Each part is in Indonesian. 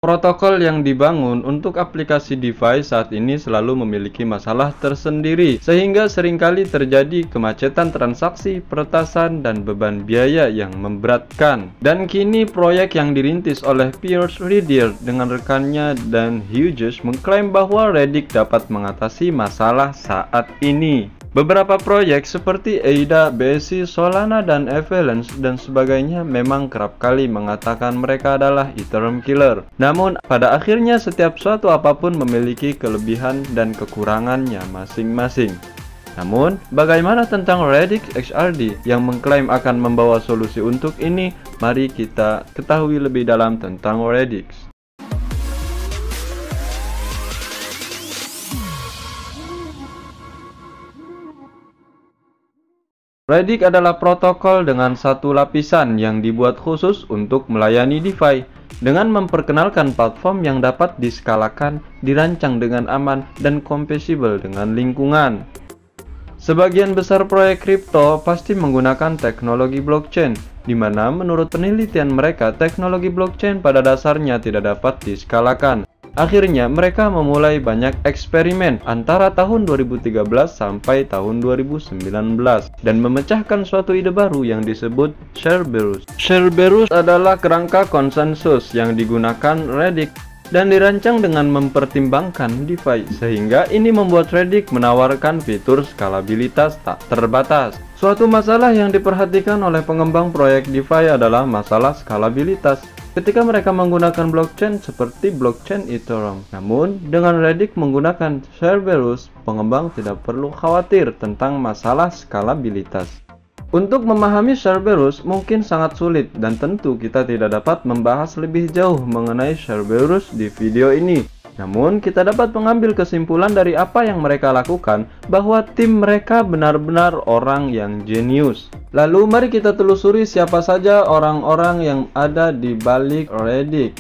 Protokol yang dibangun untuk aplikasi DeFi saat ini selalu memiliki masalah tersendiri, sehingga seringkali terjadi kemacetan transaksi, peretasan, dan beban biaya yang memberatkan. Dan kini proyek yang dirintis oleh Piers Ridier dengan rekannya Dan Hughes mengklaim bahwa Redick dapat mengatasi masalah saat ini. Beberapa proyek seperti ADA, BSC, Solana, dan Avalanche dan sebagainya memang kerap kali mengatakan mereka adalah Ethereum killer. Namun, pada akhirnya setiap suatu apapun memiliki kelebihan dan kekurangannya masing-masing. Namun, bagaimana tentang Redick XRD yang mengklaim akan membawa solusi untuk ini? Mari kita ketahui lebih dalam tentang Redick. Redick adalah protokol dengan satu lapisan yang dibuat khusus untuk melayani DeFi, dengan memperkenalkan platform yang dapat diskalakan, dirancang dengan aman, dan kompatibel dengan lingkungan. Sebagian besar proyek kripto pasti menggunakan teknologi blockchain, di mana menurut penelitian mereka teknologi blockchain pada dasarnya tidak dapat diskalakan. Akhirnya mereka memulai banyak eksperimen antara tahun 2013 sampai tahun 2019 dan memecahkan suatu ide baru yang disebut Cerberus. Cerberus adalah kerangka konsensus yang digunakan Redick dan dirancang dengan mempertimbangkan DeFi, sehingga ini membuat Redick menawarkan fitur skalabilitas tak terbatas. Suatu masalah yang diperhatikan oleh pengembang proyek DeFi adalah masalah skalabilitas ketika mereka menggunakan blockchain seperti blockchain Ethereum. Namun, dengan Redick menggunakan Cerberus, pengembang tidak perlu khawatir tentang masalah skalabilitas. Untuk memahami Cerberus mungkin sangat sulit, dan tentu kita tidak dapat membahas lebih jauh mengenai Cerberus di video ini. Namun, kita dapat mengambil kesimpulan dari apa yang mereka lakukan, bahwa tim mereka benar-benar orang yang jenius. Lalu, mari kita telusuri siapa saja orang-orang yang ada di balik Redick.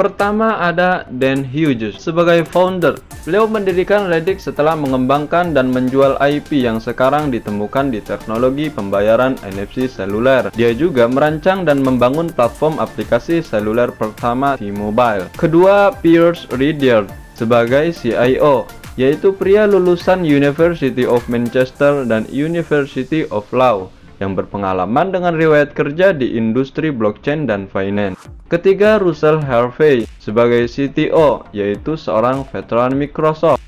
Pertama ada Dan Hughes sebagai founder. Beliau mendirikan Redick setelah mengembangkan dan menjual IP yang sekarang ditemukan di teknologi pembayaran NFC seluler. Dia juga merancang dan membangun platform aplikasi seluler pertama T-Mobile. Kedua, Piers Ridier sebagai CIO, yaitu pria lulusan University of Manchester dan University of Law yang berpengalaman dengan riwayat kerja di industri blockchain dan finance. Ketiga, Russell Harvey sebagai CTO, yaitu seorang veteran Microsoft.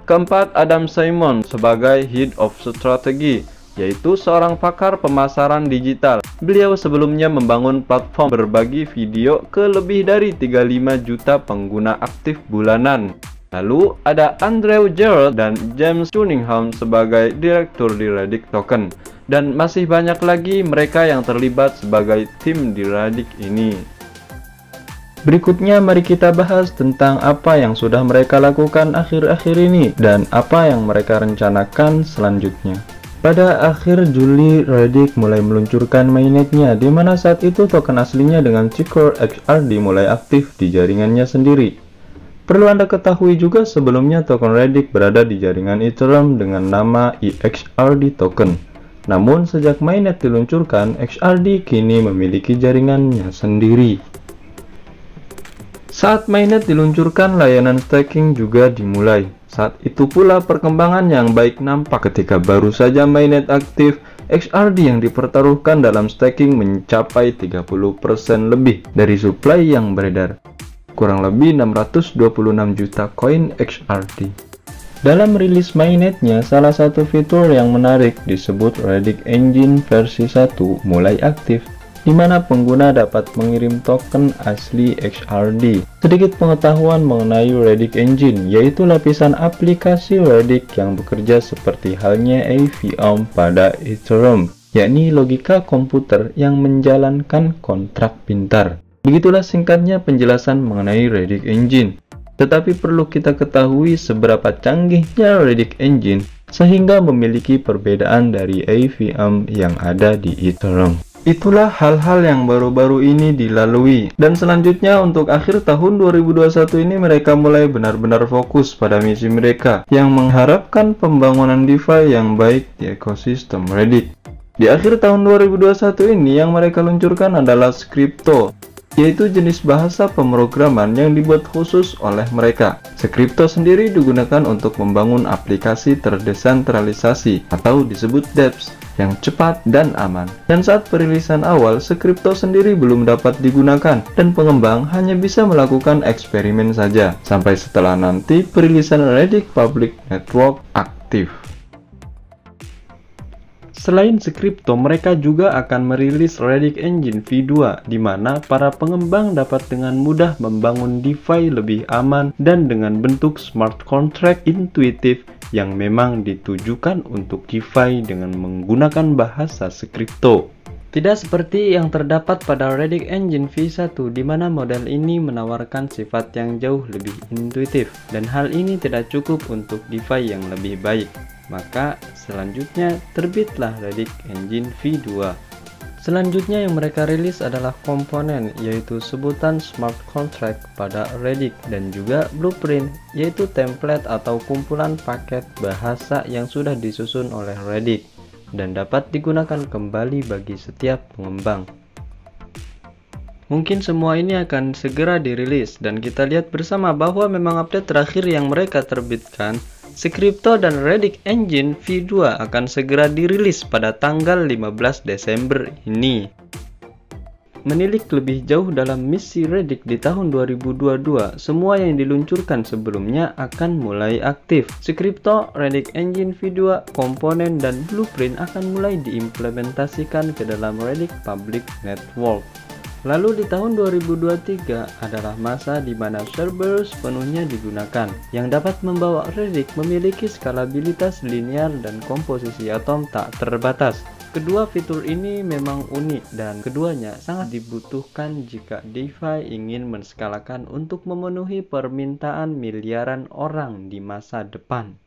Keempat, Adam Simon sebagai Head of Strategy, yaitu seorang pakar pemasaran digital. Beliau sebelumnya membangun platform berbagi video ke lebih dari 35 juta pengguna aktif bulanan. Lalu ada Andrew Gerald dan James Cunningham sebagai direktur di Redick Token, dan masih banyak lagi mereka yang terlibat sebagai tim di Redick ini. Berikutnya mari kita bahas tentang apa yang sudah mereka lakukan akhir-akhir ini dan apa yang mereka rencanakan selanjutnya. Pada akhir Juli, Redick mulai meluncurkan mainnetnya, di mana saat itu token aslinya dengan ticker XRD mulai aktif di jaringannya sendiri. Perlu Anda ketahui juga sebelumnya token Redick berada di jaringan Ethereum dengan nama EXRD token. Namun sejak mainnet diluncurkan, XRD kini memiliki jaringannya sendiri. Saat mainnet diluncurkan, layanan staking juga dimulai. Saat itu pula perkembangan yang baik nampak ketika baru saja mainnet aktif. XRD yang dipertaruhkan dalam staking mencapai 30% lebih dari supply yang beredar, kurang lebih 626 juta koin XRD. Dalam rilis mainnetnya, salah satu fitur yang menarik disebut Redick Engine versi 1 mulai aktif, di mana pengguna dapat mengirim token asli XRD. Sedikit pengetahuan mengenai Redick Engine, yaitu lapisan aplikasi Redick yang bekerja seperti halnya AVM pada Ethereum, yakni logika komputer yang menjalankan kontrak pintar. Begitulah singkatnya penjelasan mengenai Redick Engine. Tetapi perlu kita ketahui seberapa canggihnya Redick Engine sehingga memiliki perbedaan dari AVM yang ada di Ethereum. Itulah hal-hal yang baru-baru ini dilalui. Dan selanjutnya untuk akhir tahun 2021 ini mereka mulai benar-benar fokus pada misi mereka yang mengharapkan pembangunan DeFi yang baik di ekosistem Redick. Di akhir tahun 2021 ini yang mereka luncurkan adalah Skripto, yaitu jenis bahasa pemrograman yang dibuat khusus oleh mereka. Skripto sendiri digunakan untuk membangun aplikasi terdesentralisasi atau disebut dApps yang cepat dan aman. Dan saat perilisan awal, Skripto sendiri belum dapat digunakan dan pengembang hanya bisa melakukan eksperimen saja sampai setelah nanti perilisan Redick Public Network aktif. Selain Skripto, mereka juga akan merilis Redick Engine V2, di mana para pengembang dapat dengan mudah membangun DeFi lebih aman dan dengan bentuk smart contract intuitif yang memang ditujukan untuk DeFi dengan menggunakan bahasa Skripto. Tidak seperti yang terdapat pada Redick Engine V1, di mana model ini menawarkan sifat yang jauh lebih intuitif, dan hal ini tidak cukup untuk DeFi yang lebih baik. Maka selanjutnya terbitlah Redick Engine V2. Selanjutnya yang mereka rilis adalah komponen, yaitu sebutan smart contract pada Redick, dan juga blueprint, yaitu template atau kumpulan paket bahasa yang sudah disusun oleh Redick dan dapat digunakan kembali bagi setiap pengembang. Mungkin semua ini akan segera dirilis, dan kita lihat bersama bahwa memang update terakhir yang mereka terbitkan, Skripto dan Redick Engine V2 akan segera dirilis pada tanggal 15 Desember ini. Menilik lebih jauh dalam misi Redick di tahun 2022, semua yang diluncurkan sebelumnya akan mulai aktif. Skripto, Redick Engine V2, komponen, dan blueprint akan mulai diimplementasikan ke dalam Redick Public Network. Lalu di tahun 2023 adalah masa di mana server sepenuhnya digunakan, yang dapat membawa Redick memiliki skalabilitas linear dan komposisi atom tak terbatas. Kedua fitur ini memang unik dan keduanya sangat dibutuhkan jika DeFi ingin menskalakan untuk memenuhi permintaan miliaran orang di masa depan.